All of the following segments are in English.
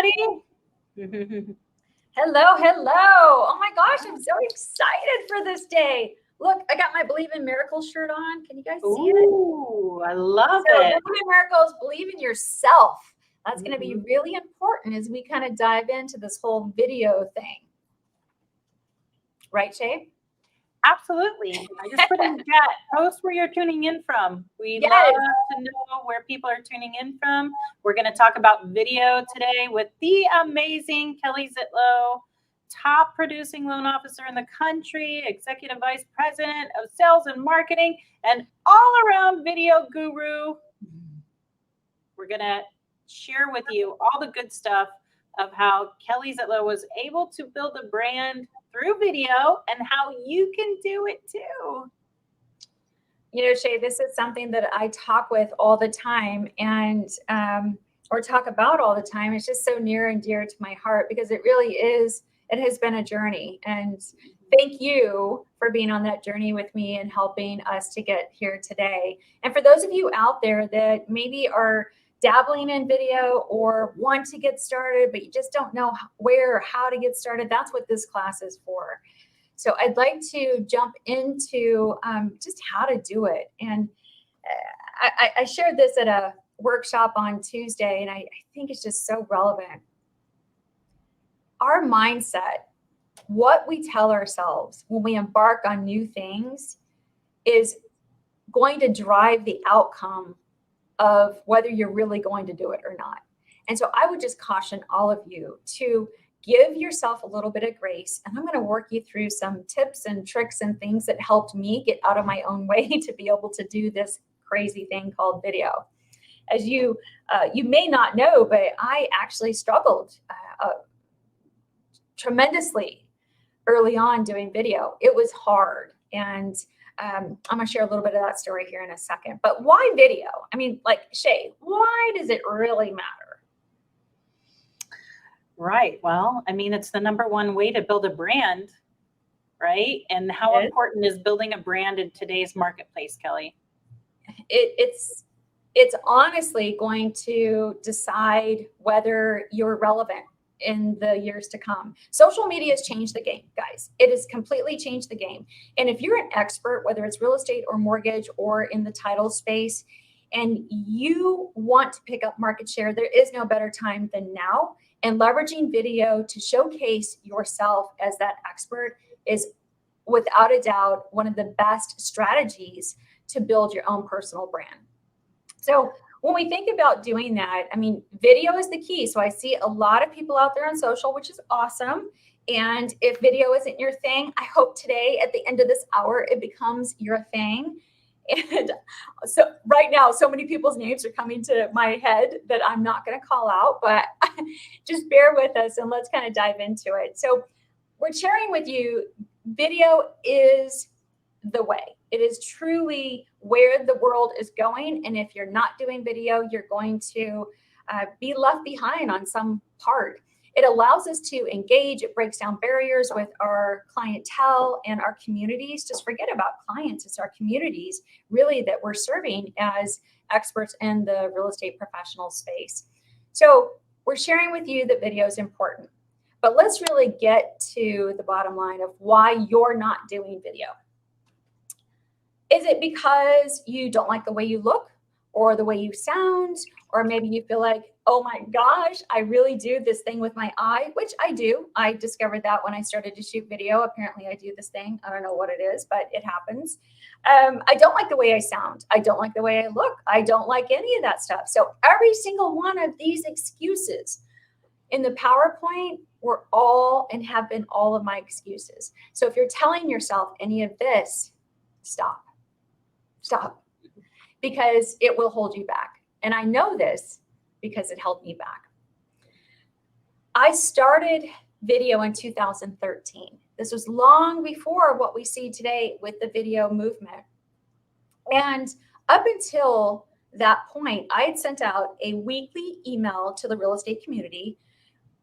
everybody. Hello, hello. Oh my gosh, I'm so excited for this day. Look, I got my Believe in Miracles shirt on. Can you guys see it? Ooh, I love it. Believe in miracles, believe in yourself. That's going to be really important as we kind of dive into this whole video thing. Right, Chey? Absolutely. I just put in the chat, post where you're tuning in from. We'd love to know where people are tuning in from. We're going to talk about video today with the amazing Kelly Zitlow, top producing loan officer in the country, executive vice president of sales and marketing, and all around video guru. We're going to share with you all the good stuff of how Kelly Zitlow was able to build a brand through video and how you can do it too. You know, Chey, this is something that I talk with all the time and or talk about all the time. It's just so near and dear to my heart because it really is. It has been a journey. And thank you for being on that journey with me and helping us to get here today. And for those of you out there that maybe are dabbling in video or want to get started, but you just don't know where or how to get started, that's what this class is for. So I'd like to jump into just how to do it. And I shared this at a workshop on Tuesday, and I think it's just so relevant. Our mindset, what we tell ourselves when we embark on new things, is going to drive the outcome of whether you're really going to do it or not. And so I would just caution all of you to give yourself a little bit of grace. And I'm going to work you through some tips and tricks and things that helped me get out of my own way to be able to do this crazy thing called video. As you may not know, but I actually struggled tremendously early on doing video. It was hard. And I'm going to share a little bit of that story here in a second. But why video? I mean, like, Chey, why does it really matter? Right. Well, I mean, it's the #1 way to build a brand, right? And how important is building a brand in today's marketplace, Kelly? It's honestly going to decide whether you're relevant in the years to come. Social media has changed the game, guys. It has completely changed the game. And if you're an expert, whether it's real estate or mortgage or in the title space, and you want to pick up market share, there is no better time than now. And leveraging video to showcase yourself as that expert is without a doubt one of the best strategies to build your own personal brand. So when we think about doing that, I mean, video is the key. So I see a lot of people out there on social, which is awesome. And if video isn't your thing, I hope today at the end of this hour, it becomes your thing. And so right now, so many people's names are coming to my head that I'm not going to call out, but just bear with us and let's kind of dive into it. So we're sharing with you, video is the way. It is truly where the world is going. And if you're not doing video, you're going to be left behind on some part. It allows us to engage. It breaks down barriers with our clientele and our communities. Just forget about clients. It's our communities really that we're serving as experts in the real estate professional space. So we're sharing with you that video is important. But let's really get to the bottom line of why you're not doing video. Is it because you don't like the way you look or the way you sound, or maybe you feel like, oh my gosh, I really do this thing with my eye, which I do. I discovered that when I started to shoot video. Apparently I do this thing. I don't know what it is, but it happens. I don't like the way I sound. I don't like the way I look. I don't like any of that stuff. So every single one of these excuses in the PowerPoint were all and have been all of my excuses. So if you're telling yourself any of this, stop. Stop, because it will hold you back. And I know this because it held me back. I started video in 2013. This was long before what we see today with the video movement. And up until that point, I had sent out a weekly email to the real estate community.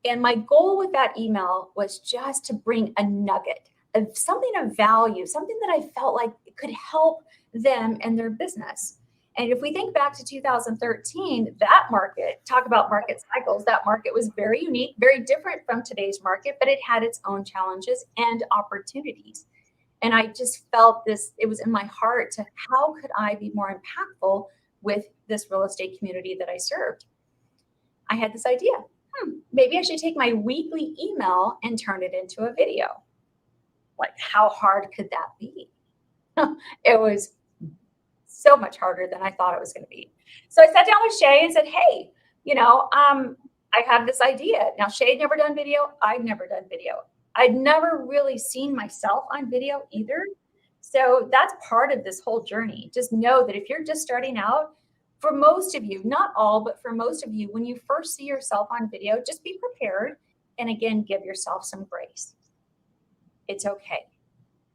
And my goal with that email was just to bring a nugget of something of value, something that I felt like could help them and their business. And if we think back to 2013, that market, talk about market cycles, that market was very unique, very different from today's market, but it had its own challenges and opportunities. And I just felt this, it was in my heart to how could I be more impactful with this real estate community that I served? I had this idea, maybe I should take my weekly email and turn it into a video. Like, how hard could that be? It was so much harder than I thought it was going to be. So I sat down with Chey and said, hey, I have this idea. Now, Chey had never done video. I've never done video. I'd never really seen myself on video either. So that's part of this whole journey. Just know that if you're just starting out, for most of you, not all, but for most of you, when you first see yourself on video, just be prepared. And again, give yourself some grace. It's okay.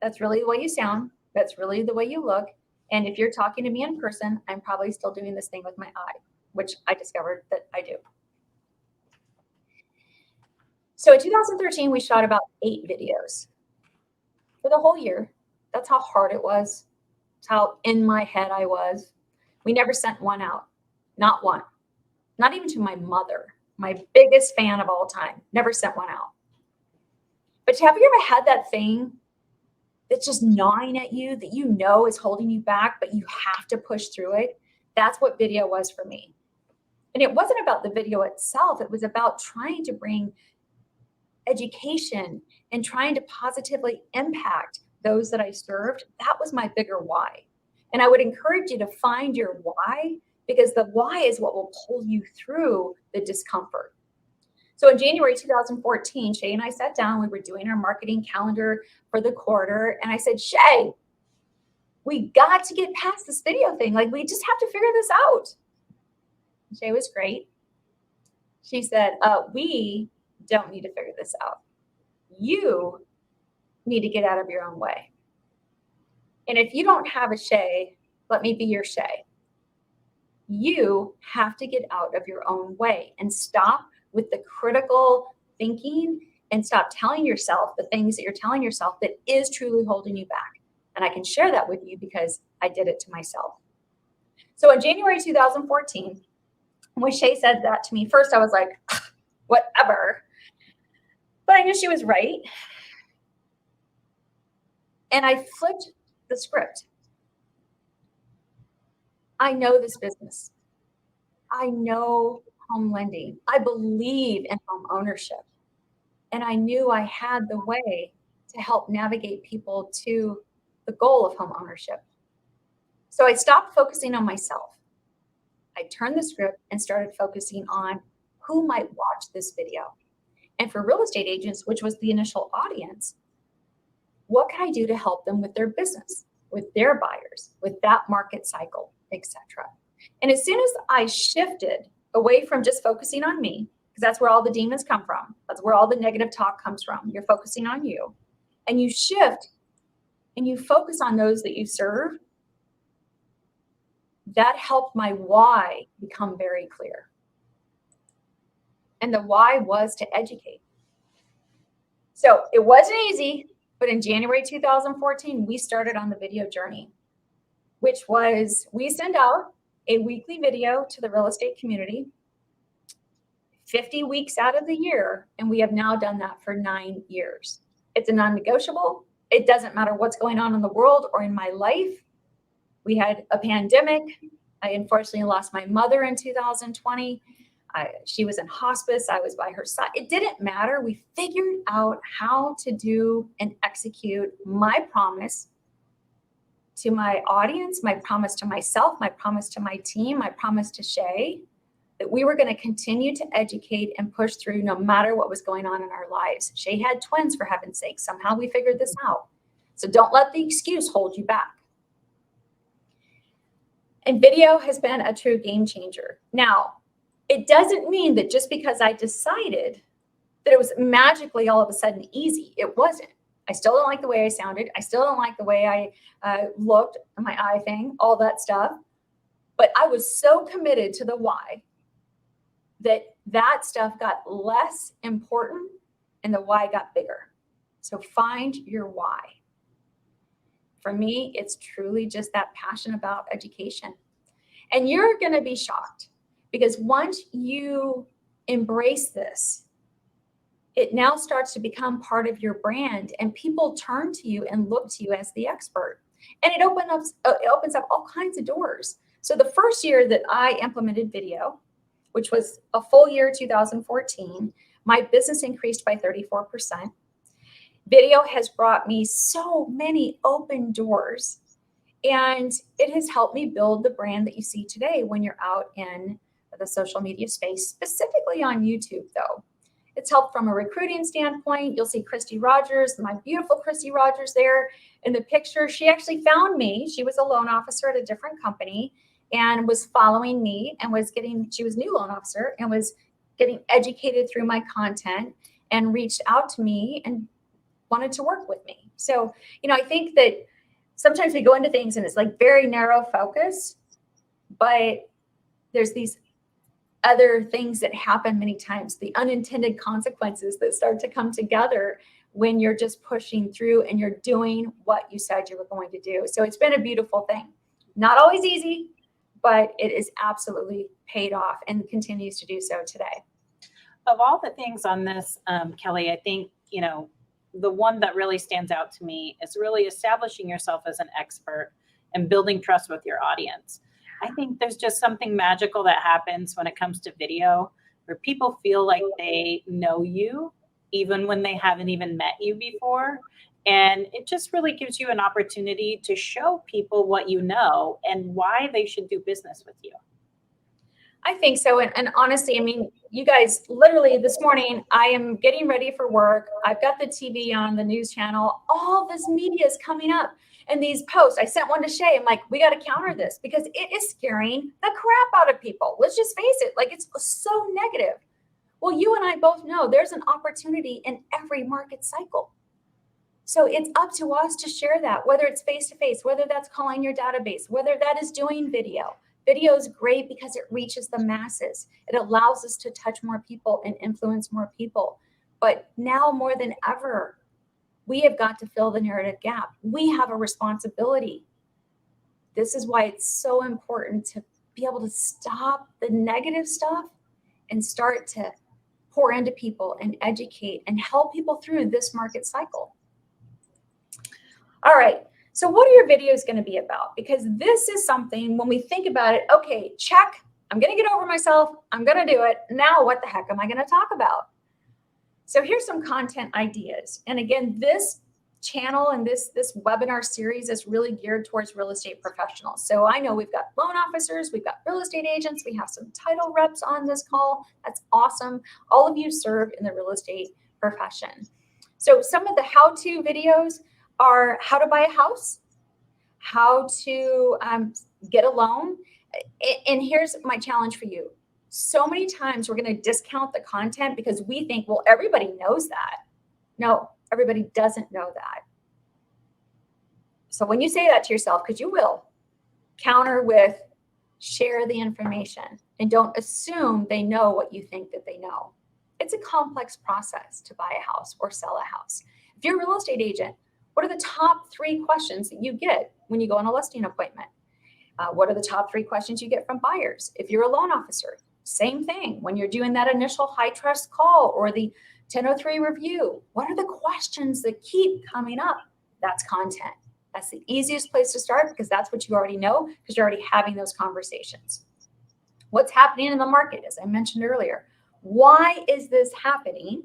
That's really the way you sound. That's really the way you look. And if you're talking to me in person, I'm probably still doing this thing with my eye, which I discovered that I do. So in 2013, we shot about 8 videos for the whole year. That's how hard it was. That's how in my head I was. We never sent one out. Not one. Not even to my mother, my biggest fan of all time. Never sent one out. But have you ever had that thing that's just gnawing at you that you know is holding you back, but you have to push through it? That's what video was for me. And it wasn't about the video itself. It was about trying to bring education and trying to positively impact those that I served. That was my bigger why. And I would encourage you to find your why, because the why is what will pull you through the discomfort. So in January 2014, Chey and I sat down. We were doing our marketing calendar for the quarter. And I said, Chey, we got to get past this video thing. Like, we just have to figure this out. Chey was great. She said, we don't need to figure this out. You need to get out of your own way. And if you don't have a Chey, let me be your Chey. You have to get out of your own way and stop with the critical thinking and stop telling yourself the things that you're telling yourself that is truly holding you back. And I can share that with you because I did it to myself. So in January 2014, when Chey said that to me, first I was like, whatever. But I knew she was right. And I flipped the script. I know this business. I know home lending. I believe in home ownership. And I knew I had the way to help navigate people to the goal of home ownership. So I stopped focusing on myself. I turned the script and started focusing on who might watch this video. And for real estate agents, which was the initial audience, what can I do to help them with their business, with their buyers, with that market cycle, etc. And as soon as I shifted away from just focusing on me, because that's where all the demons come from, that's where all the negative talk comes from, you're focusing on you, and you shift and you focus on those that you serve, that helped my why become very clear. And the why was to educate. So it wasn't easy, but in January 2014, we started on the video journey, which was we send out a weekly video to the real estate community 50 weeks out of the year, and we have now done that for 9 years. It's a non-negotiable. It doesn't matter what's going on in the world or in my life. We had a pandemic. I unfortunately lost my mother in 2020. She was in hospice. I was by her side. It didn't matter. We figured out how to do and execute my promise to my audience, my promise to myself, my promise to my team, my promise to Chey, that we were going to continue to educate and push through no matter what was going on in our lives. Chey had twins, for heaven's sake. Somehow we figured this out. So don't let the excuse hold you back. And video has been a true game changer. Now, it doesn't mean that just because I decided that it was magically all of a sudden easy. It wasn't. I still don't like the way I sounded. I still don't like the way I looked, my eye thing, all that stuff. But I was so committed to the why that stuff got less important and the why got bigger. So find your why. For me, it's truly just that passion about education. And you're going to be shocked, because once you embrace this, it now starts to become part of your brand, and people turn to you and look to you as the expert. And it opens up all kinds of doors. So the first year that I implemented video, which was a full year, 2014, my business increased by 34%. Video has brought me so many open doors, and it has helped me build the brand that you see today when you're out in the social media space, specifically on YouTube, though. It's helped from a recruiting standpoint. You'll see Christy Rogers, my beautiful Christy Rogers there in the picture. She actually found me. She was a loan officer at a different company and was following me and she was a new loan officer and was getting educated through my content and reached out to me and wanted to work with me. So, I think that sometimes we go into things and it's like very narrow focus, but there's these other things that happen many times, the unintended consequences that start to come together when you're just pushing through and you're doing what you said you were going to do. So it's been a beautiful thing. Not always easy, but it is absolutely paid off and continues to do so today. Of all the things on this, Kelly, I think, the one that really stands out to me is really establishing yourself as an expert and building trust with your audience. I think there's just something magical that happens when it comes to video, where people feel like they know you, even when they haven't even met you before. And it just really gives you an opportunity to show people what you know and why they should do business with you. I think so. And honestly, you guys, literally this morning, I am getting ready for work. I've got the TV on, the news channel. All this media is coming up. And these posts, I sent one to Chey. I'm like, we got to counter this because it is scaring the crap out of people. Let's just face it. Like, it's so negative. Well, you and I both know there's an opportunity in every market cycle. So it's up to us to share that, whether it's face-to-face, whether that's calling your database, whether that is doing video. Video is great because it reaches the masses. It allows us to touch more people and influence more people. But now more than ever, we have got to fill the narrative gap. We have a responsibility. This is why it's so important to be able to stop the negative stuff and start to pour into people and educate and help people through this market cycle. All right. So what are your videos going to be about? Because this is something, when we think about it, okay, check, I'm going to get over myself. I'm going to do it. Now, what the heck am I going to talk about? So here's some content ideas. And again, this channel and this webinar series is really geared towards real estate professionals. So I know we've got loan officers, we've got real estate agents, we have some title reps on this call. That's awesome. All of you serve in the real estate profession. So some of the how-to videos are how to buy a house, how to get a loan. And here's my challenge for you. So many times we're going to discount the content because we think, well, everybody knows that. No, everybody doesn't know that. So when you say that to yourself, because you will, counter with share the information and don't assume they know what you think that they know. It's a complex process to buy a house or sell a house. If you're a real estate agent, what are the top 3 questions that you get when you go on a listing appointment? What are the top 3 questions you get from buyers? If you're a loan officer, same thing. When you're doing that initial high trust call or the 1003 review, what are the questions that keep coming up? That's content. That's the easiest place to start because that's what you already know because you're already having those conversations. What's happening in the market, as I mentioned earlier? Why is this happening?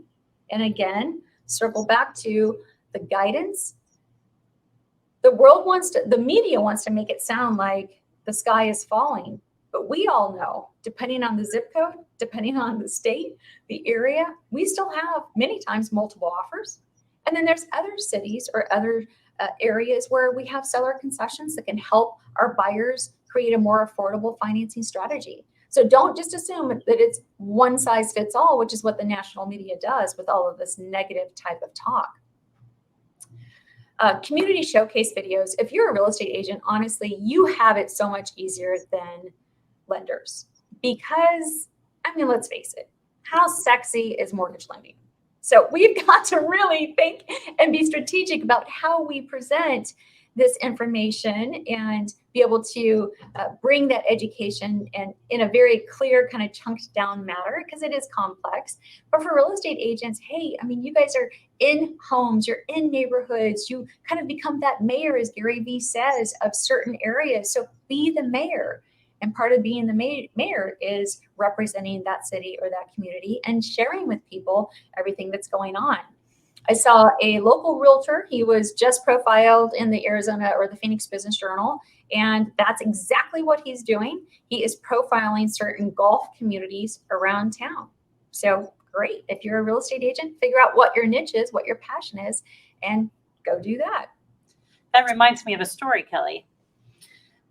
And again, circle back to the guidance. The media wants to make it sound like the sky is falling. But we all know, depending on the zip code, depending on the state, the area, we still have many times multiple offers. And then there's other cities or other areas where we have seller concessions that can help our buyers create a more affordable financing strategy. So don't just assume that it's one size fits all, which is what the national media does with all of this negative type of talk. Community showcase videos. If you're a real estate agent, honestly, you have it so much easier than lenders because, let's face it, how sexy is mortgage lending? So we've got to really think and be strategic about how we present this information and be able to bring that education and in a very clear kind of chunked down manner, because it is complex. But for real estate agents, hey, I mean, you guys are in homes, you're in neighborhoods, you kind of become that mayor, as Gary Vee says, of certain areas. So be the mayor. And part of being the mayor is representing that city or that community and sharing with people everything that's going on. I saw a local realtor. He was just profiled in the Arizona or the Phoenix Business Journal, and that's exactly what he's doing. He is profiling certain golf communities around town. So great. If you're a real estate agent, figure out what your niche is, what your passion is, and go do that. That reminds me of a story, Kelly.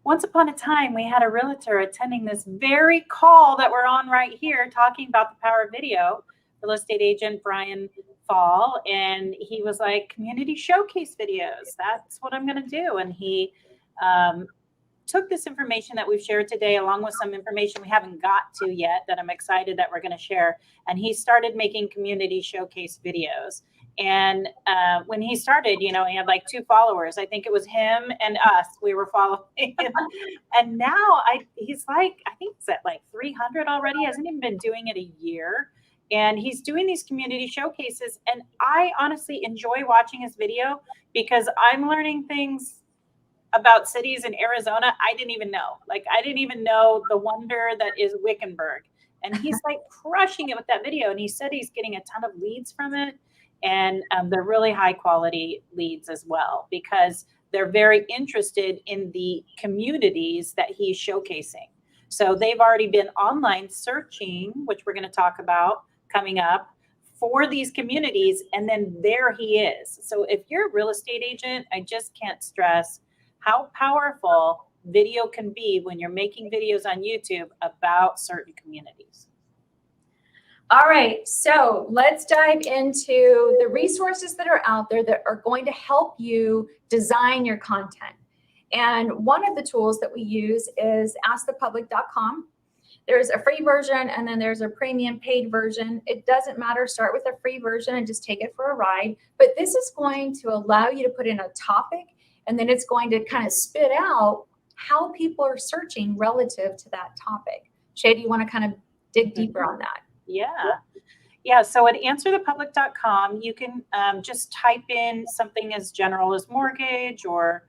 Once upon a time, we had a realtor attending this very call that we're on right here, talking about the power of video, real estate agent Brian Fall, and he was like, community showcase videos, that's what I'm going to do. And he took this information that we've shared today, along with some information we haven't got to yet that I'm excited that we're going to share, and he started making community showcase videos. And when he started, you know, he had like 2 followers. I think it was him and us. We were following him. And now he's like, I think it's at like 300 already. He hasn't even been doing it a year. And he's doing these community showcases. And I honestly enjoy watching his video because I'm learning things about cities in Arizona I didn't even know. Like, I didn't even know the wonder that is Wickenburg. And he's like crushing it with that video. And he said he's getting a ton of leads from it. And they're really high quality leads as well, because they're very interested in the communities that he's showcasing. So they've already been online searching, which we're going to talk about coming up, for these communities. And then there he is. So if you're a real estate agent, I just can't stress how powerful video can be when you're making videos on YouTube about certain communities. All right, so let's dive into the resources that are out there that are going to help you design your content. And one of the tools that we use is askthepublic.com. There's a free version and then there's a premium paid version. It doesn't matter, start with a free version and just take it for a ride. But this is going to allow you to put in a topic, and then it's going to kind of spit out how people are searching relative to that topic. Chey, do you want to kind of dig deeper on that? Yeah. So at answerthepublic.com, you can just type in something as general as mortgage, or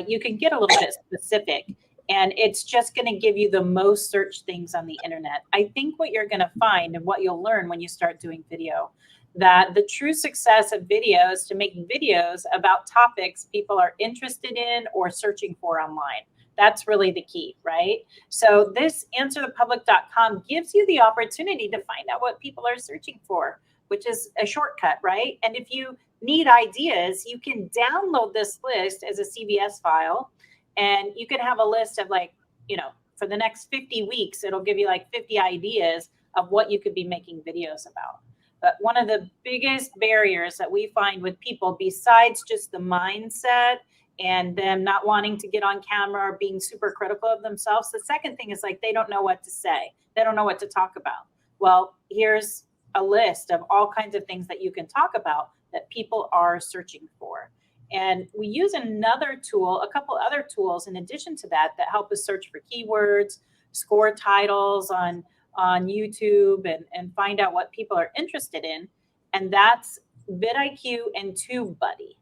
you can get a little bit specific, and it's just going to give you the most searched things on the internet. I think what you're going to find and what you'll learn when you start doing video, that the true success of video is to make videos about topics people are interested in or searching for online. That's really the key, right? So this answerthepublic.com gives you the opportunity to find out what people are searching for, which is a shortcut, right? And if you need ideas, you can download this list as a CBS file, and you can have a list of, like, you know, for the next 50 weeks, it'll give you like 50 ideas of what you could be making videos about. But one of the biggest barriers that we find with people, besides just the mindset and them not wanting to get on camera or being super critical of themselves, the second thing is, like, they don't know what to say. They don't know what to talk about. Well, here's a list of all kinds of things that you can talk about that people are searching for. And we use another tool, a couple other tools in addition to that, that help us search for keywords, score titles on YouTube, and find out what people are interested in. And that's vidIQ and TubeBuddy.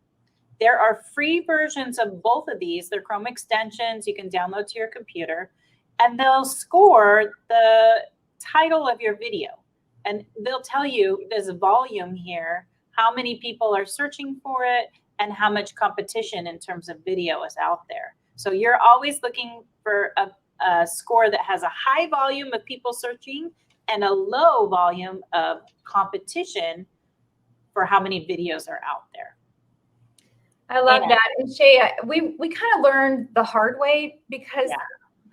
There are free versions of both of these. They're Chrome extensions you can download to your computer, and they'll score the title of your video. And they'll tell you there's a volume here, how many people are searching for it, and how much competition in terms of video is out there. So you're always looking for a score that has a high volume of people searching and a low volume of competition for how many videos are out there. I love that. And Chey, we kind of learned the hard way, because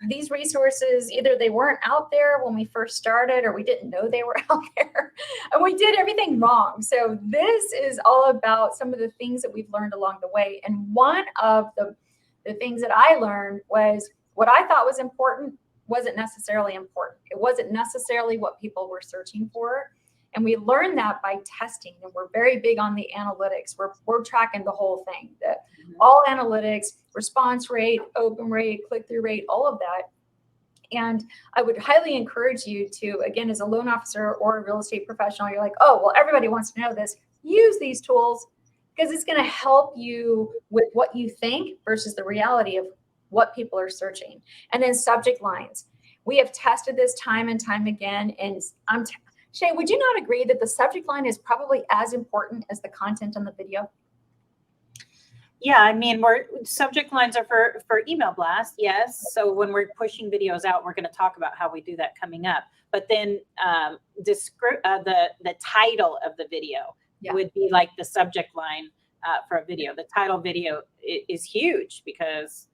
these resources, either they weren't out there when we first started, or we didn't know they were out there, and we did everything wrong. So this is all about some of the things that we've learned along the way. And one of the things that I learned was what I thought was important wasn't necessarily important. It wasn't necessarily what people were searching for. And we learn that by testing, and we're very big on the analytics. We're tracking the whole thing, all analytics, response rate, open rate, click-through rate, all of that. And I would highly encourage you to, again, as a loan officer or a real estate professional, you're like, oh, well, everybody wants to know this. Use these tools because it's going to help you with what you think versus the reality of what people are searching. And then subject lines. We have tested this time and time again. And Chey, would you not agree that the subject line is probably as important as the content on the video? Yeah, I mean, subject lines are for email blast, yes. So when we're pushing videos out, we're going to talk about how we do that coming up. But then the title of the video would be like the subject line for a video. The title video is huge because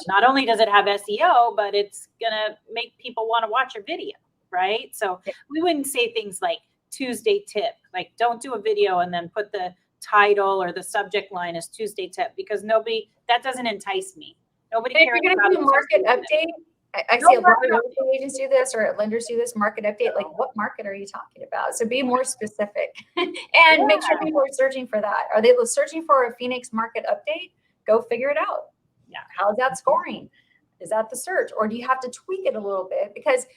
not only does it have SEO, but it's going to make people want to watch your video, right? So we wouldn't say things like Tuesday tip, like don't do a video and then put the title or the subject line as Tuesday tip, because that doesn't entice me. Nobody cares. If you're going to do market update, I see a lot of real estate agents do this or lenders do this market update. Like, what market are you talking about? So be more specific and make sure people are searching for that. Are they searching for a Phoenix market update? Go figure it out. Yeah. How's that scoring? Is that the search? Or do you have to tweak it a little bit? Because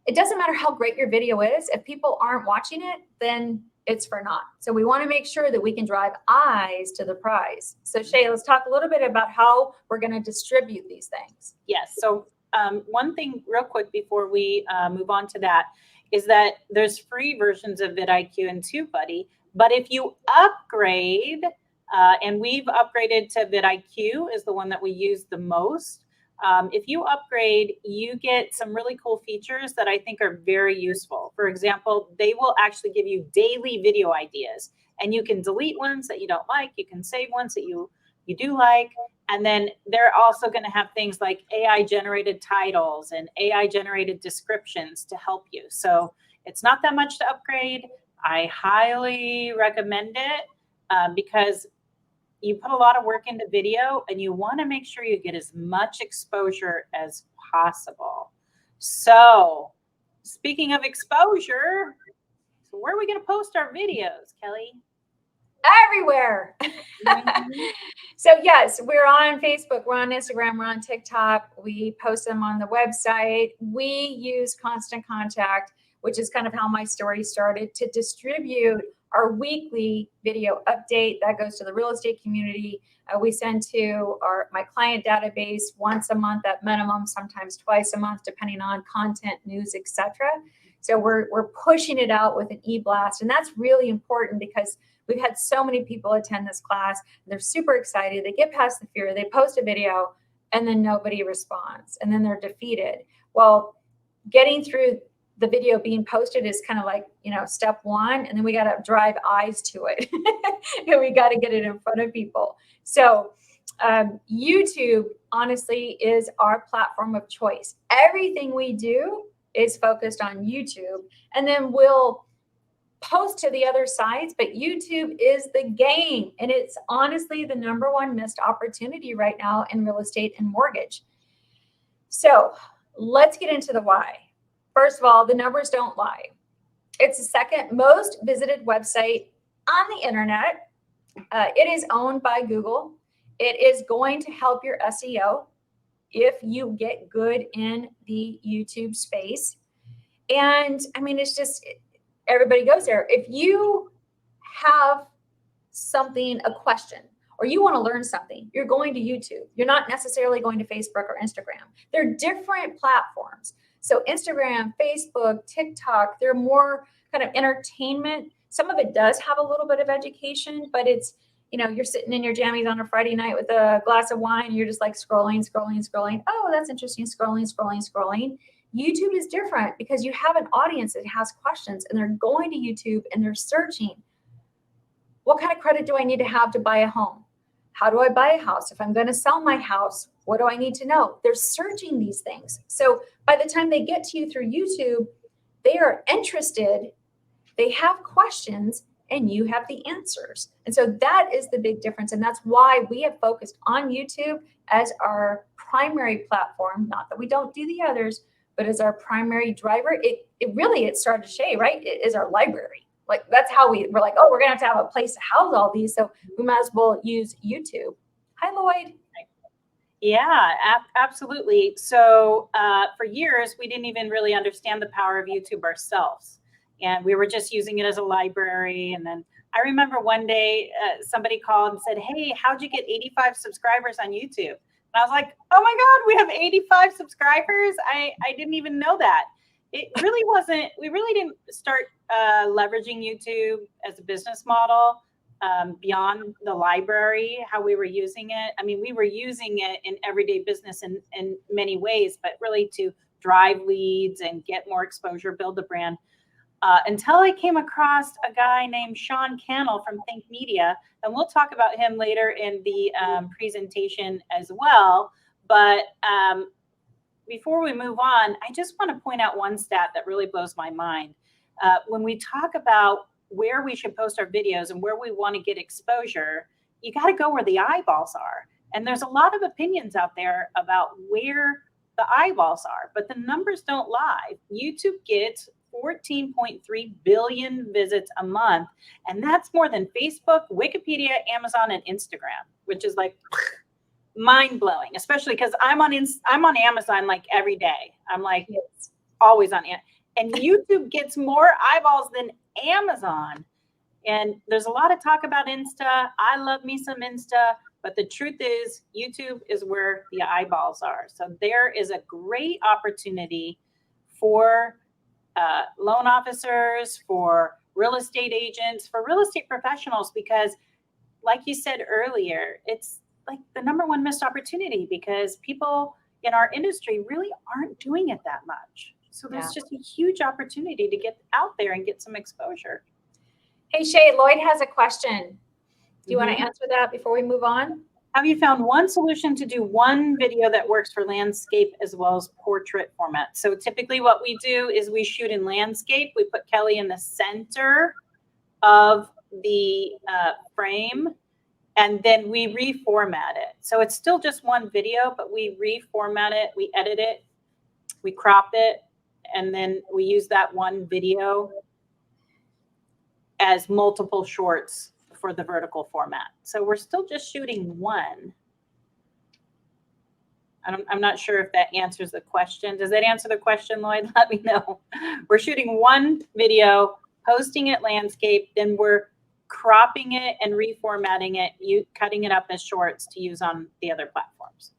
it doesn't matter how great your video is. If people aren't watching it, then it's for naught. So we want to make sure that we can drive eyes to the prize. So Chey, let's talk a little bit about how we're going to distribute these things. Yes. So one thing real quick before we move on to that is that there's free versions of vidIQ and TubeBuddy. But if you upgrade, and we've upgraded to vidIQ is the one that we use the most. If you upgrade, you get some really cool features that I think are very useful. For example, they will actually give you daily video ideas, and you can delete ones that you don't like. You can save ones that you do like. And then they're also going to have things like AI generated titles and AI generated descriptions to help you. So it's not that much to upgrade. I highly recommend it because you put a lot of work into video and you want to make sure you get as much exposure as possible. So speaking of exposure, so where are we going to post our videos, Kelly? Everywhere. So yes, we're on Facebook, we're on Instagram, we're on TikTok. We post them on the website. We use Constant Contact, which is kind of how my story started, to distribute our weekly video update that goes to the real estate community. We send to my client database once a month at minimum, sometimes twice a month, depending on content, news, etc. So we're pushing it out with an e-blast, and that's really important because we've had so many people attend this class. They're super excited. They get past the fear. They post a video, and then nobody responds, and then they're defeated. Well, getting through the video being posted is kind of like, step one, and then we got to drive eyes to it and we got to get it in front of people. So YouTube honestly is our platform of choice. Everything we do is focused on YouTube, and then we'll post to the other sites, but YouTube is the game, and it's honestly the #1 missed opportunity right now in real estate and mortgage. So let's get into the why. First of all, the numbers don't lie. It's the second most visited website on the internet. It is owned by Google. It is going to help your SEO if you get good in the YouTube space. And I mean, it's just, everybody goes there. If you have something, a question, or you want to learn something, you're going to YouTube. You're not necessarily going to Facebook or Instagram. They're different platforms. So Instagram, Facebook, TikTok, they're more kind of entertainment. Some of it does have a little bit of education, but it's, you're sitting in your jammies on a Friday night with a glass of wine. And you're just like scrolling. Oh, that's interesting. Scrolling. YouTube is different because you have an audience that has questions, and they're going to YouTube and they're searching. What kind of credit do I need to have to buy a home? How do I buy a house? If I'm going to sell my house, what do I need to know? They're searching these things. So by the time they get to you through YouTube, they are interested, they have questions, and you have the answers. And so that is the big difference. And that's why we have focused on YouTube as our primary platform. Not that we don't do the others, but as our primary driver. It started Chey, right? It is our library. Like that's how we're like, oh, we're gonna have a place to house all these, so we might as well use YouTube. Hi, Lloyd. Yeah, absolutely. So for years, we didn't even really understand the power of YouTube ourselves. And we were just using it as a library. And then I remember one day somebody called and said, hey, how'd you get 85 subscribers on YouTube? And I was like, oh my God, we have 85 subscribers. I didn't even know that. It really wasn't, we really didn't start leveraging YouTube as a business model beyond the library, how we were using it. I mean, we were using it in everyday business in many ways, but really to drive leads and get more exposure, build the brand. Until I came across a guy named Sean Cannell from Think Media, and we'll talk about him later in the presentation as well. But before we move on, I just want to point out one stat that really blows my mind. When we talk about where we should post our videos and where we want to get exposure, you got to go where the eyeballs are. And there's a lot of opinions out there about where the eyeballs are, but the numbers don't lie. YouTube gets 14.3 billion visits a month, and that's more than Facebook, Wikipedia, Amazon, and Instagram, which is like mind-blowing, especially because I'm on Amazon like every day. I'm like always on it. And YouTube gets more eyeballs than Amazon. And there's a lot of talk about Insta. I love me some Insta, but the truth is YouTube is where the eyeballs are. So there is a great opportunity for loan officers, for real estate agents, for real estate professionals, because like you said earlier, it's like the #1 missed opportunity because people in our industry really aren't doing it that much. So there's just a huge opportunity to get out there and get some exposure. Hey, Chey, Lloyd has a question. Do you want to answer that before we move on? Have you found one solution to do one video that works for landscape as well as portrait format? So typically what we do is we shoot in landscape. We put Kelly in the center of the frame, and then we reformat it. So it's still just one video, but we reformat it, we edit it, we crop it, and then we use that one video as multiple shorts for the vertical format. So we're still just shooting one. I'm not sure if that answers the question. Does that answer the question, Lloyd? Let me know. We're shooting one video, posting it landscape, then we're cropping it and reformatting it, cutting it up as shorts to use on the other platforms.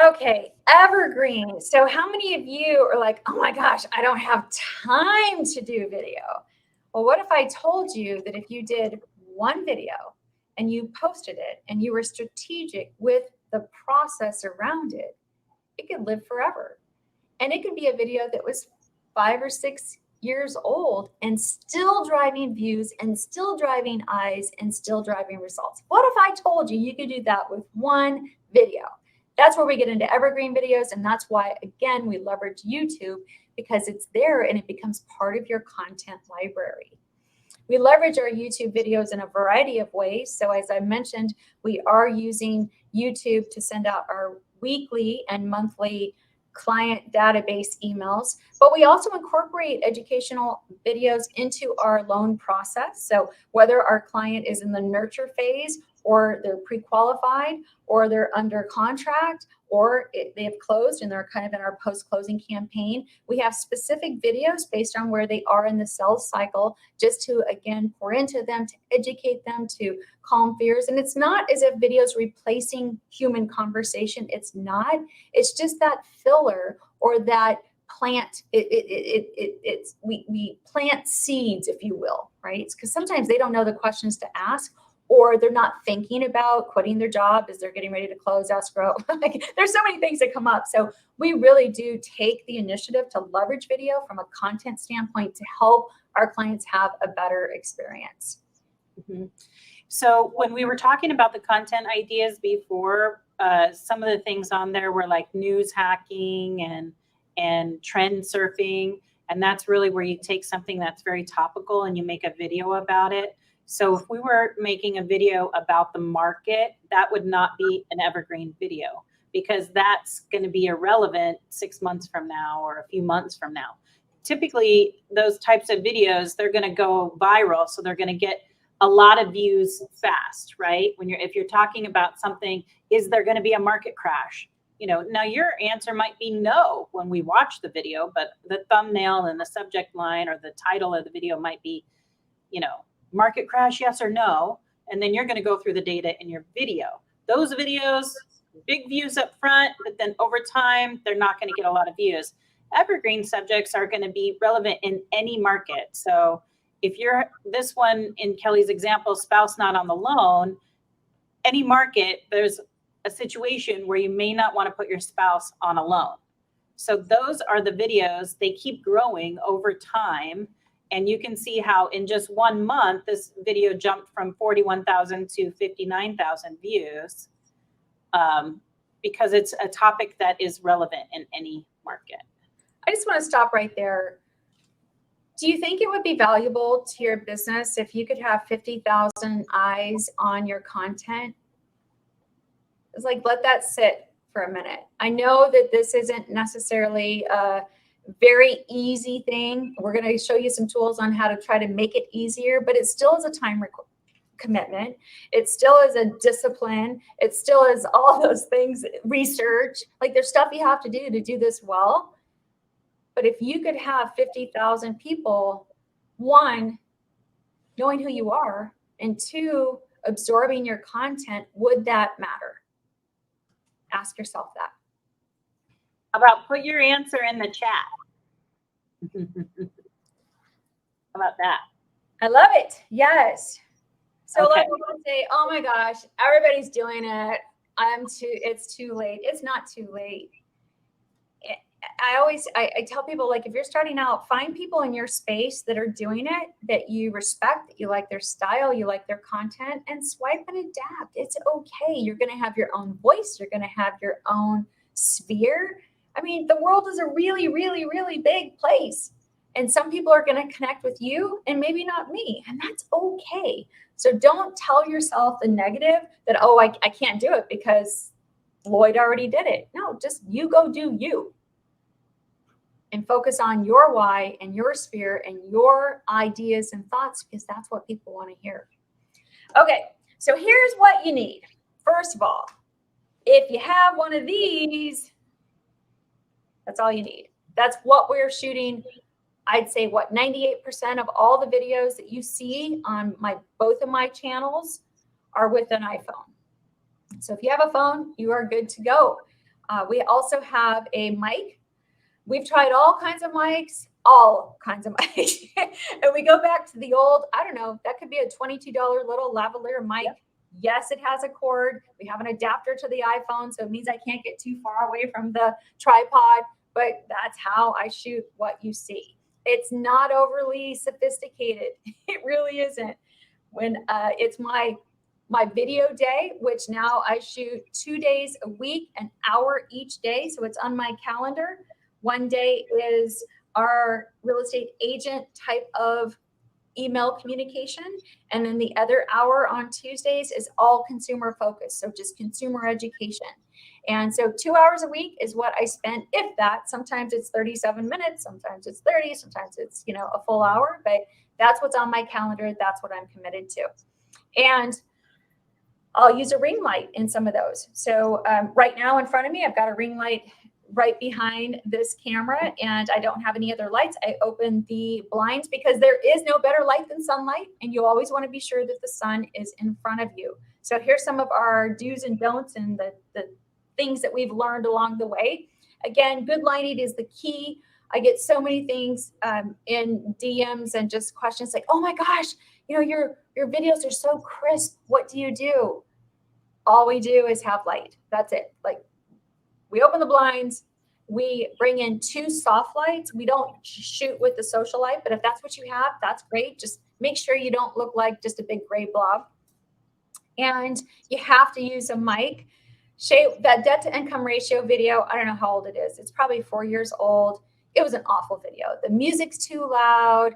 Okay, Evergreen. So how many of you are like, oh my gosh, I don't have time to do video? Well, what if I told you that if you did one video and you posted it and you were strategic with the process around it, it could live forever. And it could be a video that was 5 or 6 years old and still driving views and still driving eyes and still driving results. What if I told you you could do that with one video? That's where we get into evergreen videos. And that's why, again, we leverage YouTube, because it's there and it becomes part of your content library. We leverage our YouTube videos in a variety of ways. So as I mentioned, we are using YouTube to send out our weekly and monthly client database emails, but we also incorporate educational videos into our loan process. So whether our client is in the nurture phase, or they're pre-qualified, or they're under contract, or they have closed and they're kind of in our post-closing campaign, we have specific videos based on where they are in the sales cycle, just to, again, pour into them, to educate them, to calm fears. And it's not as if videos replacing human conversation. It's not. It's just that filler, or that plant. We plant seeds, if you will, right? Because sometimes they don't know the questions to ask, or they're not thinking about quitting their job as they're getting ready to close escrow. Like, there's so many things that come up. So we really do take the initiative to leverage video from a content standpoint to help our clients have a better experience. So when we were talking about the content ideas before, some of the things on there were like news hacking and trend surfing. And that's really where you take something that's very topical and you make a video about it. So if we were making a video about the market, that would not be an evergreen video, because that's going to be irrelevant 6 months from now or a few months from now. typically those types of videos, they're going to go viral. So they're going to get a lot of views fast, right? If you're talking about something, is there going to be a market crash? Now your answer might be no when we watch the video, but the thumbnail and the subject line or the title of the video might be, market crash, yes or no. And then you're going to go through the data in your video. Those videos, big views up front, but then over time, they're not going to get a lot of views. Evergreen subjects are going to be relevant in any market. So if you're this one in Kelly's example, spouse not on the loan, any market, there's a situation where you may not want to put your spouse on a loan. So those are the videos. They keep growing over time. And you can see how in just 1 month, this video jumped from 41,000 to 59,000 views because it's a topic that is relevant in any market. I just want to stop right there. Do you think it would be valuable to your business if you could have 50,000 eyes on your content? It's like, let that sit for a minute. I know that this isn't necessarily a very easy thing. We're going to show you some tools on how to try to make it easier, but it still is a time commitment. It still is a discipline. It still is all those things, research, like there's stuff you have to do this well. But if you could have 50,000 people, one, knowing who you are, and two, absorbing your content, would that matter? Ask yourself that. How about put your answer in the chat? How about that? I love it. Yes. So Okay. like people say, oh my gosh, everybody's doing it. It's too late. It's not too late. I tell people, like, if you're starting out, find people in your space that are doing it, that you respect, that you like their style, you like their content, and swipe and adapt. It's okay. You're going to have your own voice. You're going to have your own sphere. I mean, the world is a really, really, really big place. And some people are going to connect with you and maybe not me. And that's okay. So don't tell yourself the negative that, oh, I can't do it because Lloyd already did it. No, just you go do you. And focus on your why and your sphere and your ideas and thoughts, because that's what people want to hear. Okay, so here's what you need. First of all, if you have one of these, that's all you need. That's what we're shooting. I'd say 98% of all the videos that you see on both of my channels are with an iPhone. So if you have a phone, you are good to go. We also have a mic. We've tried all kinds of mics, and we go back to the old, I don't know, that could be a $22 little lavalier mic. Yep. Yes, it has a cord. We have an adapter to the iPhone, so it means I can't get too far away from the tripod, but that's how I shoot what you see. It's not overly sophisticated. It really isn't. When it's my video day, which now I shoot 2 days a week, an hour each day, so it's on my calendar. One day is our real estate agent type of email communication. And then the other hour on Tuesdays is all consumer focused. So just consumer education. And so 2 hours a week is what I spent, if that. Sometimes it's 37 minutes, sometimes it's 30, sometimes it's, a full hour, but that's what's on my calendar. That's what I'm committed to. And I'll use a ring light in some of those. So right now in front of me, I've got a ring light right behind this camera, and I don't have any other lights. I open the blinds because there is no better light than sunlight, and you always want to be sure that the sun is in front of you. So here's some of our do's and don'ts and the things that we've learned along the way. Again, good lighting is the key. I get so many things in DMs and just questions like, oh my gosh, your videos are so crisp. What do you do? All we do is have light. That's it. Like, we open the blinds, we bring in 2 soft lights. We don't shoot with the social light, but if that's what you have, that's great. Just make sure you don't look like just a big gray blob. And you have to use a mic. Chey, that debt to income ratio video, I don't know how old it is. It's probably 4 years old. It was an awful video. The music's too loud.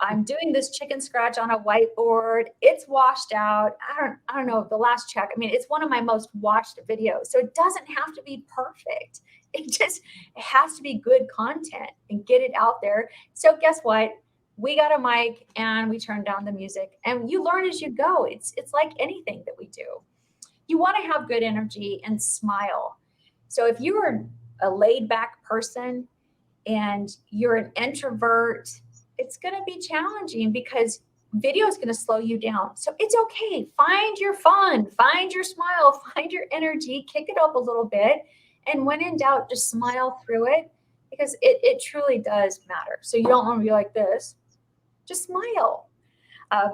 I'm doing this chicken scratch on a whiteboard. It's washed out. I don't know the last check. I mean, it's one of my most watched videos. So it doesn't have to be perfect. It has to be good content and get it out there. So guess what? We got a mic and we turned down the music, and you learn as you go. It's like anything that we do. You want to have good energy and smile. So if you're a laid back person and you're an introvert, it's going to be challenging because video is going to slow you down. So it's okay. Find your fun, find your smile, find your energy, kick it up a little bit. And when in doubt, just smile through it, because it truly does matter. So you don't want to be like this. Just smile.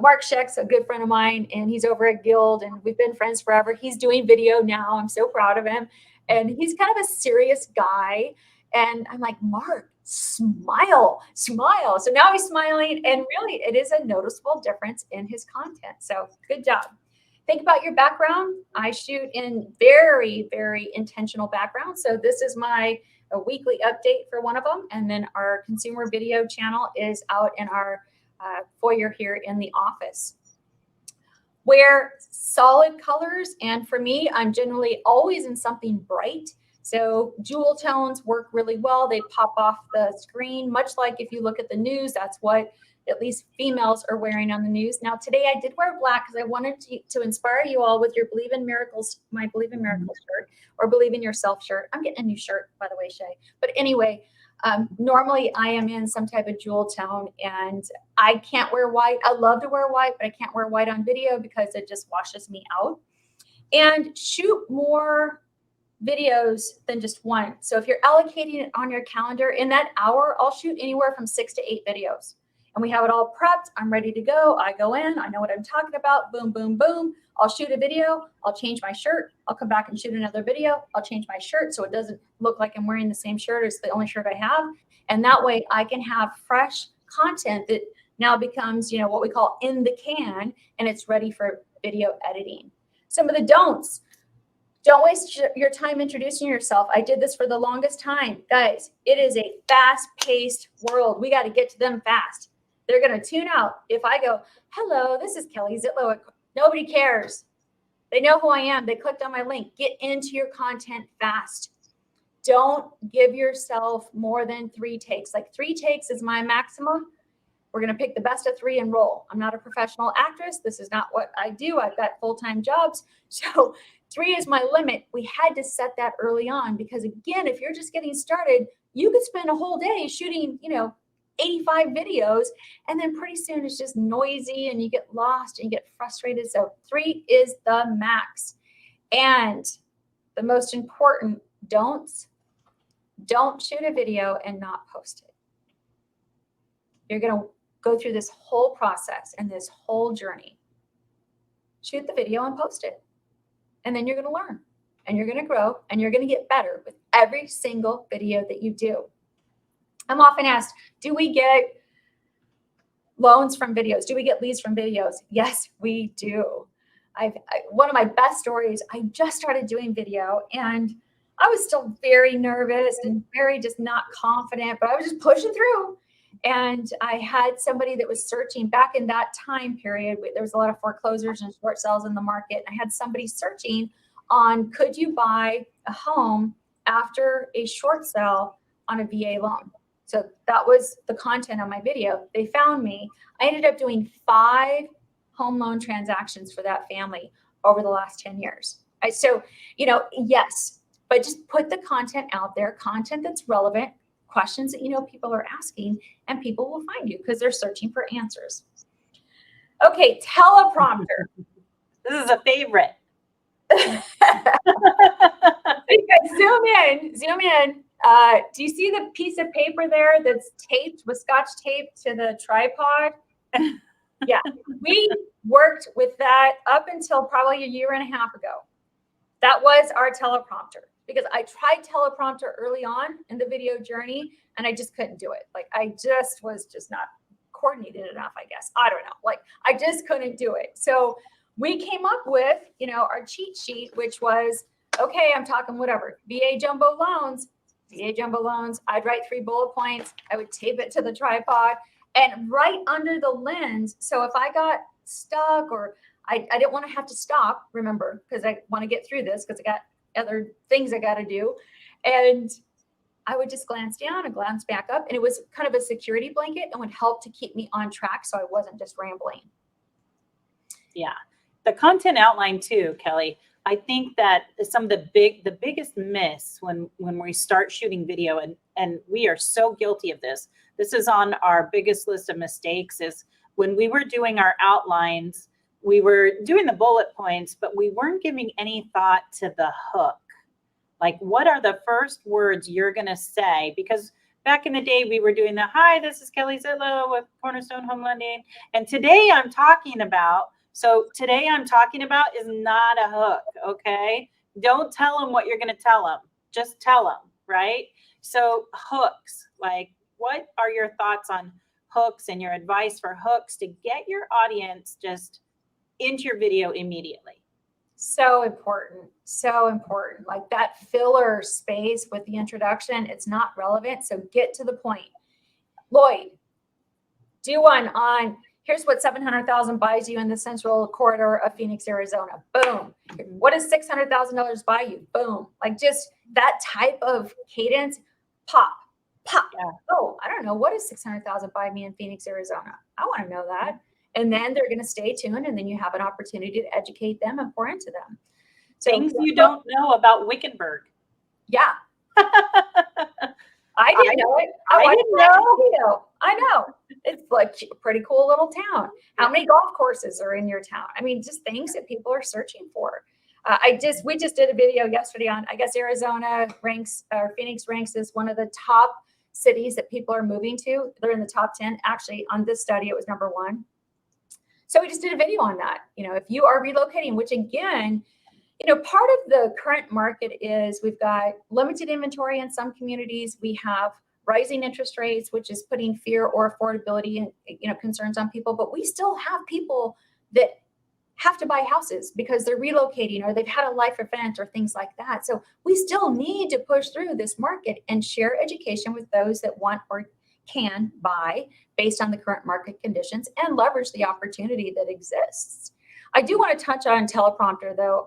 Mark Scheck's a good friend of mine, and he's over at Guild, and we've been friends forever. He's doing video now. I'm so proud of him. And he's kind of a serious guy. And I'm like, Mark, smile, smile. So now he's smiling, and really it is a noticeable difference in his content. So good job. Think about your background. I shoot in very, very intentional background. So this is my weekly update for one of them. And then our consumer video channel is out in our foyer here in the office. Wear solid colors. And for me, I'm generally always in something bright. So jewel tones work really well. They pop off the screen, much like if you look at the news, that's what at least females are wearing on the news. Now, today I did wear black because I wanted to inspire you all with your Believe in Miracles, my Believe in Miracles shirt, or Believe in Yourself shirt. I'm getting a new shirt, by the way, Chey. But anyway, normally I am in some type of jewel tone, and I can't wear white. I love to wear white, but I can't wear white on video because it just washes me out. And shoot more videos than just one. So if you're allocating it on your calendar, in that hour, I'll shoot anywhere from 6 to 8 videos. And we have it all prepped. I'm ready to go. I go in, I know what I'm talking about. Boom, boom, boom. I'll shoot a video. I'll change my shirt. I'll come back and shoot another video. I'll change my shirt so it doesn't look like I'm wearing the same shirt. It's the only shirt I have. And that way I can have fresh content that now becomes, you know, what we call in the can, and it's ready for video editing. Some of the don'ts. Don't waste your time introducing yourself. I did this for the longest time. Guys, it is a fast-paced world. We got to get to them fast. They're going to tune out. If I go, hello, this is Kelly Zitlow. Nobody cares. They know who I am. They clicked on my link. Get into your content fast. Don't give yourself more than 3 takes. Like 3 takes is my maximum. We're going to pick the best of 3 and roll. I'm not a professional actress. This is not what I do. I've got full-time jobs. So 3 is my limit. We had to set that early on because, again, if you're just getting started, you could spend a whole day shooting, 85 videos, and then pretty soon it's just noisy and you get lost and you get frustrated. So 3 is the max. And the most important don'ts, don't shoot a video and not post it. You're going to go through this whole process and this whole journey. Shoot the video and post it. And then you're going to learn and you're going to grow and you're going to get better with every single video that you do. I'm often asked, do we get loans from videos? Do we get leads from videos? Yes, we do. One of my best stories, I just started doing video and I was still very nervous and very just not confident, but I was just pushing through. And I had somebody that was searching back in that time period. There was a lot of foreclosures and short sales in the market. I had somebody searching on, could you buy a home after a short sale on a VA loan? So that was the content on my video. They found me. I ended up doing 5 home loan transactions for that family over the last 10 years. So, yes, but just put the content out there, content that's relevant, questions that people are asking, and people will find you because they're searching for answers. Okay, teleprompter. This is a favorite. Zoom in. Do you see the piece of paper there that's taped with Scotch tape to the tripod? Yeah, we worked with that up until probably a year and a half ago. That was our teleprompter because I tried teleprompter early on in the video journey and I just couldn't do it. Like I just was not coordinated enough, I guess. I don't know. Like I just couldn't do it. So we came up with, our cheat sheet, which was, okay, I'm talking whatever, VA jumbo loans. I'd write 3 bullet points. I would tape it to the tripod and right under the lens. So if I got stuck or I didn't want to have to stop, remember, because I want to get through this because I got other things I got to do. And I would just glance down and glance back up. And it was kind of a security blanket and would help to keep me on track so I wasn't just rambling. Yeah. The content outline too, Kelly. I think that some of the biggest myths when we start shooting video, and we are so guilty of this. This is on our biggest list of mistakes, is when we were doing our outlines, we were doing the bullet points, but we weren't giving any thought to the hook. Like, what are the first words you're going to say? Because back in the day, we were doing the, hi, this is Kelly Zitlow with Cornerstone Home Lending. And today I'm talking about is not a hook, okay? Don't tell them what you're going to tell them. Just tell them, right? So hooks, like, what are your thoughts on hooks and your advice for hooks to get your audience just into your video immediately? So important. So important. Like that filler space with the introduction, it's not relevant. So get to the point. Lloyd, do one on, here's what 700,000 buys you in the central corridor of Phoenix, Arizona. Boom. What does $600,000 buy you? Boom. Like just that type of cadence. Pop, pop. Yeah. Oh, I don't know. What does 600,000 buy me in Phoenix, Arizona? I want to know that. And then they're going to stay tuned, and then you have an opportunity to educate them and pour into them. So, things you don't know about Wickenburg. Yeah. I didn't know it. I didn't know. I know. It's like a pretty cool little town. How many golf courses are in your town? I mean, just things that people are searching for. We just did a video yesterday on, I guess, Arizona ranks, or Phoenix ranks as one of the top cities that people are moving to. They're in the top 10. Actually, on this study, it was number 1. So we just did a video on that. You know, if you are relocating, which again, you know, part of the current market is we've got limited inventory in some communities. We have rising interest rates, which is putting fear or affordability and, you know, concerns on people. But we still have people that have to buy houses because they're relocating or they've had a life event or things like that. So we still need to push through this market and share education with those that want or can buy based on the current market conditions and leverage the opportunity that exists. I do want to touch on teleprompter though.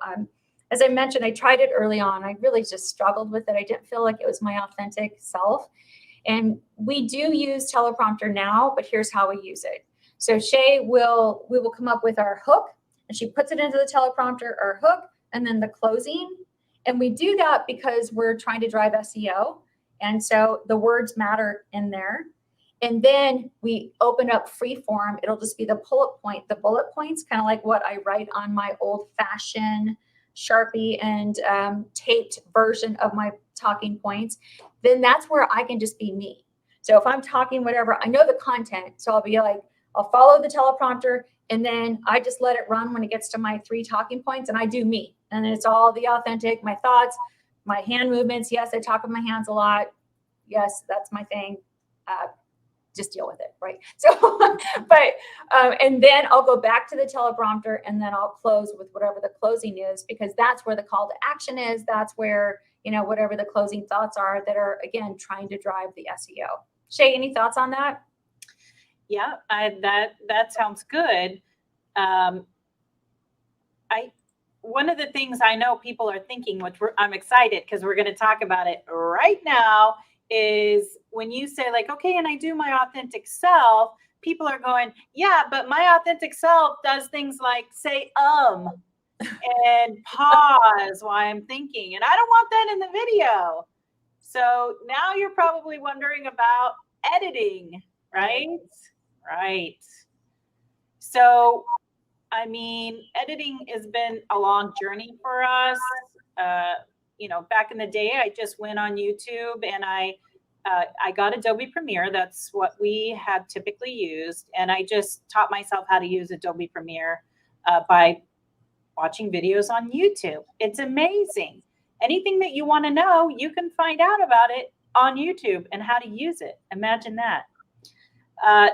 As I mentioned, I tried it early on. I really just struggled with it. I didn't feel like it was my authentic self. And we do use teleprompter now, but here's how we use it. So we will come up with our hook, and she puts it into the teleprompter, our hook, and then the closing. And we do that because we're trying to drive SEO. And so the words matter in there. And then we open up free form. It'll just be the bullet points, kind of like what I write on my old fashioned Sharpie and taped version of my talking points. Then that's where I can just be me. So if I'm talking whatever, I know the content. So I'll be like, I'll follow the teleprompter, and then I just let it run when it gets to my 3 talking points, and I do me. And it's all the authentic, my thoughts, my hand movements. Yes, I talk with my hands a lot. Yes, that's my thing. Just deal with it, right? So, and then I'll go back to the teleprompter, and then I'll close with whatever the closing is, because that's where the call to action is. That's where, you know, whatever the closing thoughts are that are, again, trying to drive the SEO. Chey, any thoughts on that? Yeah, that sounds good. One of the things I know people are thinking, which I'm excited because we're going to talk about it right now, is when you say like, okay, and I do my authentic self, people are going, yeah, but my authentic self does things like say and pause while I'm thinking, and I don't want that in the video. So now you're probably wondering about editing, right? Right. So, I mean, editing has been a long journey for us. You know, back in the day, I just went on YouTube and I got Adobe Premiere. That's what we have typically used. And I just taught myself how to use Adobe Premiere by watching videos on YouTube. It's amazing. Anything that you want to know, you can find out about it on YouTube and how to use it. Imagine that.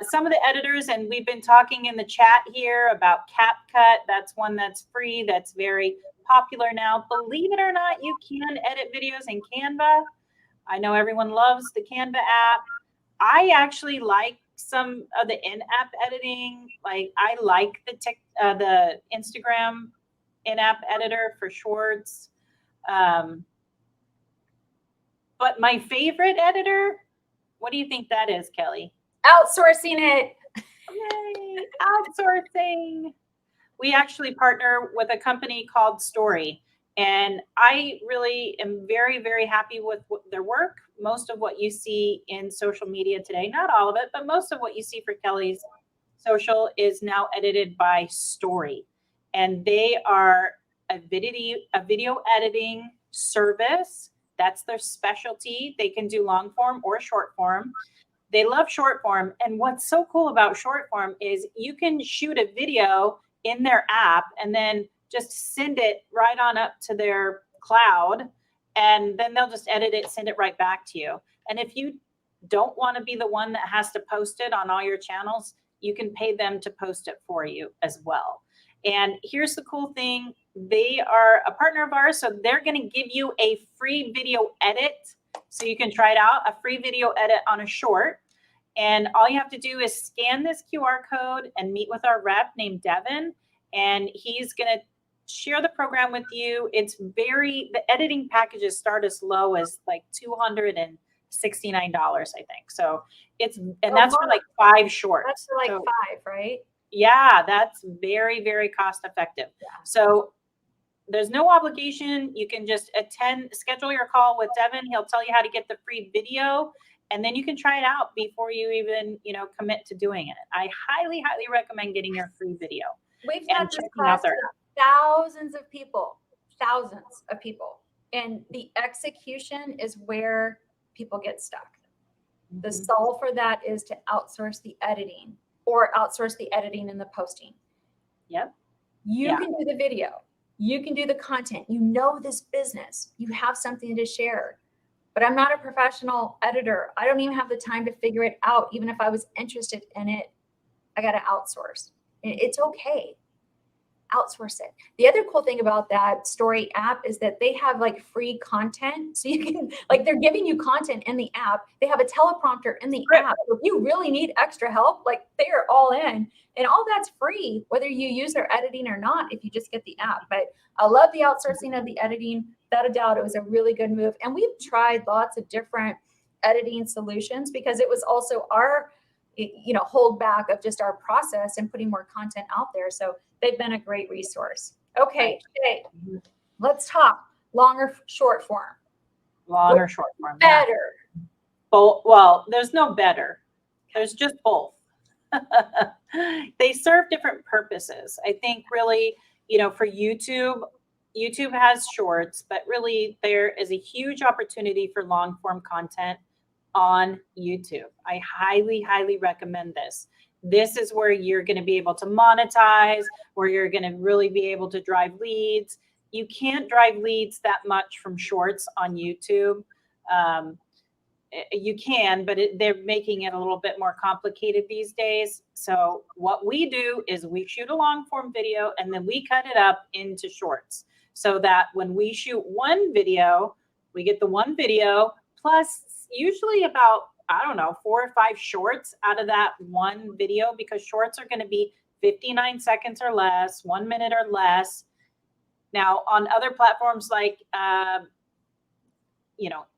Some of the editors, and we've been talking in the chat here about CapCut. That's one that's free. That's very popular now. Believe it or not, you can edit videos in Canva. I know everyone loves the Canva app. I actually like some of the in-app editing. Like I like the Instagram in-app editor for shorts. But my favorite editor, what do you think that is, Kelly? Outsourcing it. Yay, outsourcing. We actually partner with a company called Story, and I really am very, very happy with their work. Most of what you see in social media today, not all of it, but most of what you see for Kelly's social is now edited by Story. And they are a video editing service. That's their specialty. They can do long form or short form. They love short form. And what's so cool about short form is you can shoot a video in their app and then just send it right on up to their cloud. And then they'll just edit it, send it right back to you. And if you don't want to be the one that has to post it on all your channels, you can pay them to post it for you as well. And here's the cool thing. They are a partner of ours, so they're going to give you a free video edit. So you can try it out, a free video edit on a short. And all you have to do is scan this QR code and meet with our rep named Devin. And he's going to share the program with you. The editing packages start as low as like $269, I think. So that's for like 5 shorts. That's for like 5, right? Yeah, that's very, very cost effective. Yeah. So there's no obligation. You can just schedule your call with Devin. He'll tell you how to get the free video, and then you can try it out before you even, commit to doing it. I highly, highly recommend getting your free video. We've had this class with thousands of people. And the execution is where people get stuck. Mm-hmm. The solve for that is to outsource the editing or outsource the editing and the posting. Yep. You can do the video. You can do the content. You know this business. You have something to share. But I'm not a professional editor. I don't even have the time to figure it out. Even if I was interested in it, I got to outsource. It's okay. Outsource it. The other cool thing about that Story app is that they have like free content. So you can, like, they're giving you content in the app. They have a teleprompter in the app. If you really need extra help, like, they're all in. And all that's free, whether you use their editing or not, if you just get the app. But I love the outsourcing of the editing. Without a doubt, it was a really good move. And we've tried lots of different editing solutions because it was also our hold back of just our process and putting more content out there. So they've been a great resource. Okay, Chey, let's talk longer, short form. Longer, short form. Better. Yeah. Both. Well, there's no better. There's just both. They serve different purposes. I think really, for YouTube has shorts, but really there is a huge opportunity for long form content on YouTube. I highly, highly recommend this. This is where you're going to be able to monetize, where you're going to really be able to drive leads. You can't drive leads that much from shorts on YouTube. You can, but they're making it a little bit more complicated these days. So what we do is we shoot a long form video and then we cut it up into shorts so that when we shoot one video, we get the one video plus usually about, 4 or 5 shorts out of that one video, because shorts are going to be 59 seconds or less, 1 minute or less. Now on other platforms like,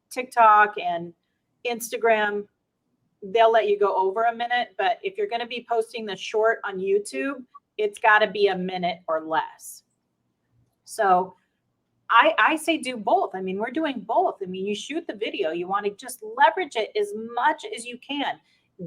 TikTok and Instagram, they'll let you go over a minute. But if you're going to be posting the short on YouTube, it's got to be a minute or less. So I say do both. I mean, we're doing both. I mean, you shoot the video, you want to just leverage it as much as you can.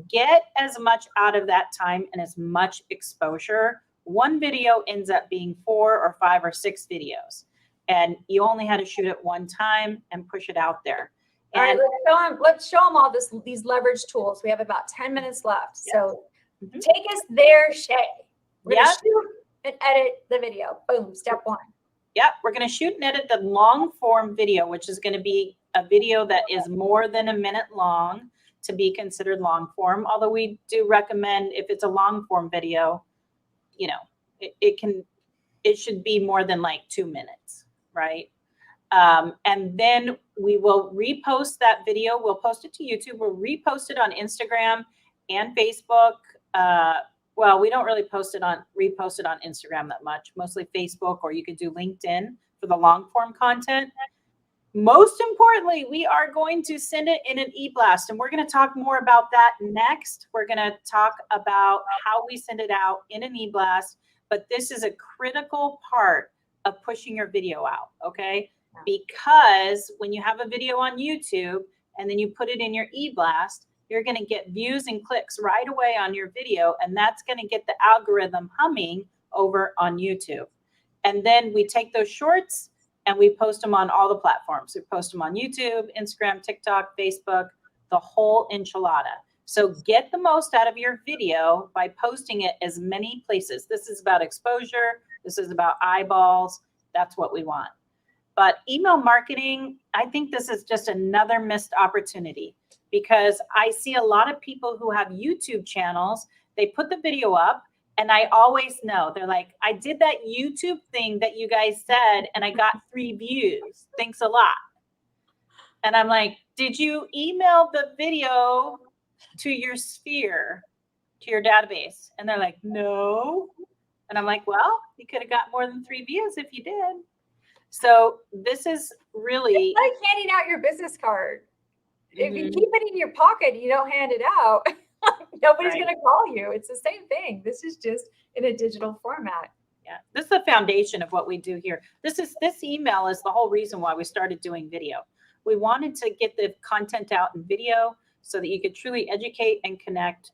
Get as much out of that time and as much exposure. One video ends up being 4 or 5 or 6 videos. And you only had to shoot it one time and push it out there. And all right, let's show them all these leverage tools. We have about 10 minutes left. Yes. So take us there, Chey. We're going to shoot and edit the video. Boom, step 1. Yep, we're going to shoot and edit the long form video, which is going to be a video that is more than a minute long to be considered long form. Although we do recommend, if it's a long form video, it should be more than like 2 minutes, right? And then we will repost that video. We'll post it to YouTube. We'll repost it on Instagram. and Facebook. Well, we don't really repost it on Instagram that much, mostly Facebook, or you could do LinkedIn for the long form content. Most importantly, we are going to send it in an e-blast, and we're going to talk more about that next. We're going to talk about how we send it out in an e-blast, but this is a critical part of pushing your video out, okay? Because when you have a video on YouTube and then you put it in your e-blast, you're going to get views and clicks right away on your video, and that's going to get the algorithm humming over on YouTube. And then we take those shorts and we post them on all the platforms. We post them on YouTube, Instagram, TikTok, Facebook, the whole enchilada. So get the most out of your video by posting it as many places. This is about exposure. This is about eyeballs. That's what we want. But email marketing, I think this is just another missed opportunity, because I see a lot of people who have YouTube channels. They put the video up, and I always know, they're like, I did that YouTube thing that you guys said, and I got 3 views. Thanks a lot. And I'm like, did you email the video to your sphere, to your database? And they're like, no. And I'm like, well, you could have got more than 3 views if you did. So this is really it's like handing out your business card. If you keep it in your pocket and you don't hand it out, nobody's going to call you. It's the same thing. This is just in a digital format. Yeah, this is the foundation of what we do here. This email is the whole reason why we started doing video. We wanted to get the content out in video so that you could truly educate and connect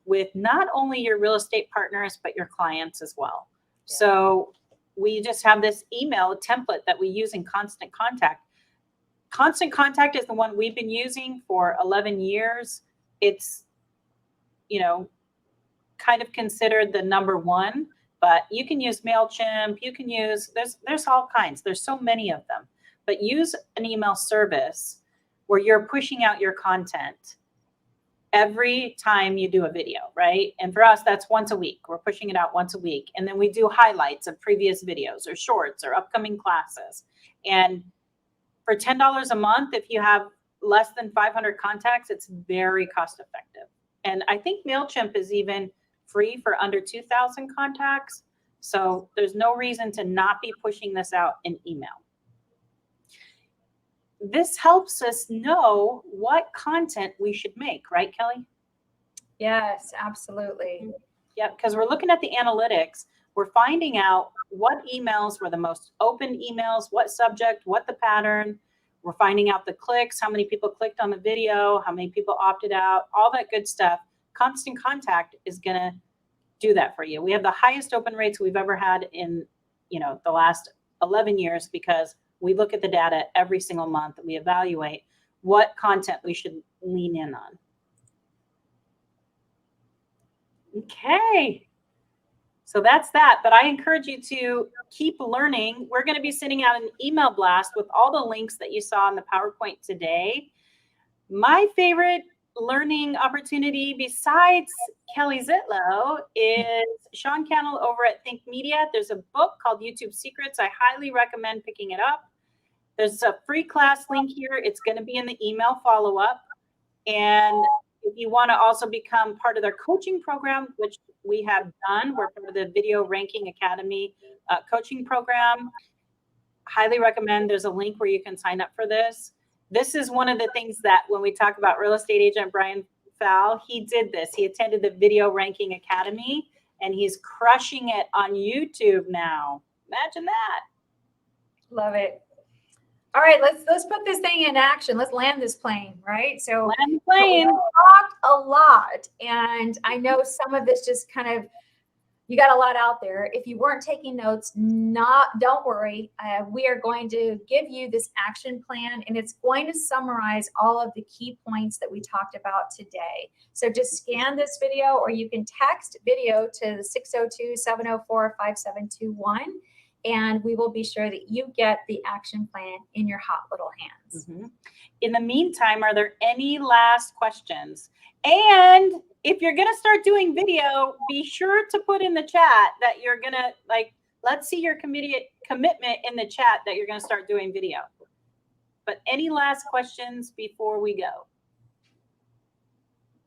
with not only your real estate partners, but your clients as well. Yeah. So we just have this email template that we use in Constant Contact. Constant Contact is the one we've been using for 11 years. It's, kind of considered the number one, but you can use MailChimp. You can use, there's all kinds. There's so many of them. But use an email service where you're pushing out your content every time you do a video, right? And for us, that's once a week. We're pushing it out once a week. And then we do highlights of previous videos or shorts or upcoming classes. And for $10 a month, if you have less than 500 contacts, it's very cost effective. And I think MailChimp is even free for under 2,000 contacts. So there's no reason to not be pushing this out in email. This helps us know what content we should make, right, Kelly? Yes, absolutely. Yeah, because we're looking at the analytics. We're finding out what emails were the most open emails, what subject, what the pattern. We're finding out the clicks, how many people clicked on the video, how many people opted out, all that good stuff. Constant Contact is going to do that for you. We have the highest open rates we've ever had in, the last 11 years, because we look at the data every single month. We evaluate what content we should lean in on. Okay. So that's that. But I encourage you to keep learning. We're going to be sending out an email blast with all the links that you saw in the PowerPoint today. My favorite learning opportunity besides Kelly Zitlow is Sean Cannell over at Think Media. There's a book called YouTube Secrets. I highly recommend picking it up. There's a free class link here. It's going to be in the email follow-up. And if you want to also become part of their coaching program, which we have done, we're part of the Video Ranking Academy coaching program. Highly recommend. There's a link where you can sign up for this. This is one of the things that when we talk about real estate agent Brian Fowl, he did this. He attended the Video Ranking Academy, and he's crushing it on YouTube now. Imagine that. Love it. All right, let's put this thing in action. Let's land this plane, right? So land the plane. We talked a lot, and I know some of this just kind of, you got a lot out there. If you weren't taking notes, don't worry. We are going to give you this action plan, and it's going to summarize all of the key points that we talked about today. So just scan this video, or you can text video to 602-704-5721. And we will be sure that you get the action plan in your hot little hands. Mm-hmm. In the meantime, are there any last questions? And if you're going to start doing video, be sure to put in the chat that you're going to, let's see your commitment in the chat that you're going to start doing video. But any last questions before we go?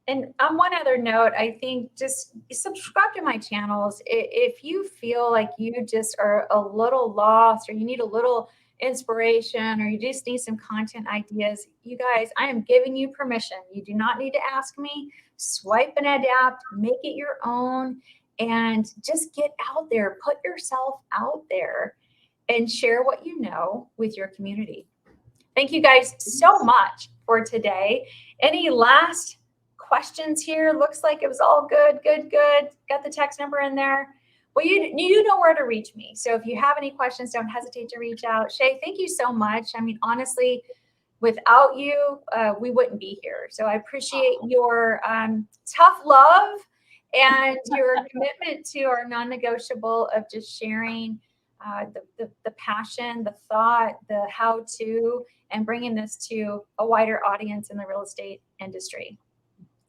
And on one other note, I think just subscribe to my channels. If you feel like you just are a little lost or you need a little inspiration or you just need some content ideas, you guys, I am giving you permission. You do not need to ask me. Swipe and adapt, make it your own, and just get out there, put yourself out there and share what you know with your community. Thank you guys so much for today. Any last questions here? Looks like it was all good. Got the text number in there. Well, you know where to reach me. So if you have any questions, don't hesitate to reach out. Chey, thank you so much. I mean, honestly, without you, we wouldn't be here. So I appreciate your tough love and your commitment to our non-negotiable of just sharing the passion, the thought, the how-to, and bringing this to a wider audience in the real estate industry.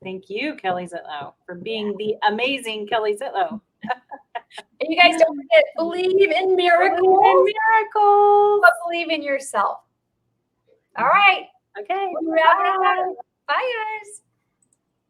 Thank you, Kelly Zitlow, for being the amazing Kelly Zitlow. And you guys don't forget, believe in miracles. Believe in miracles. But believe in yourself. All right. Okay. We'll wrap it up. Bye, guys.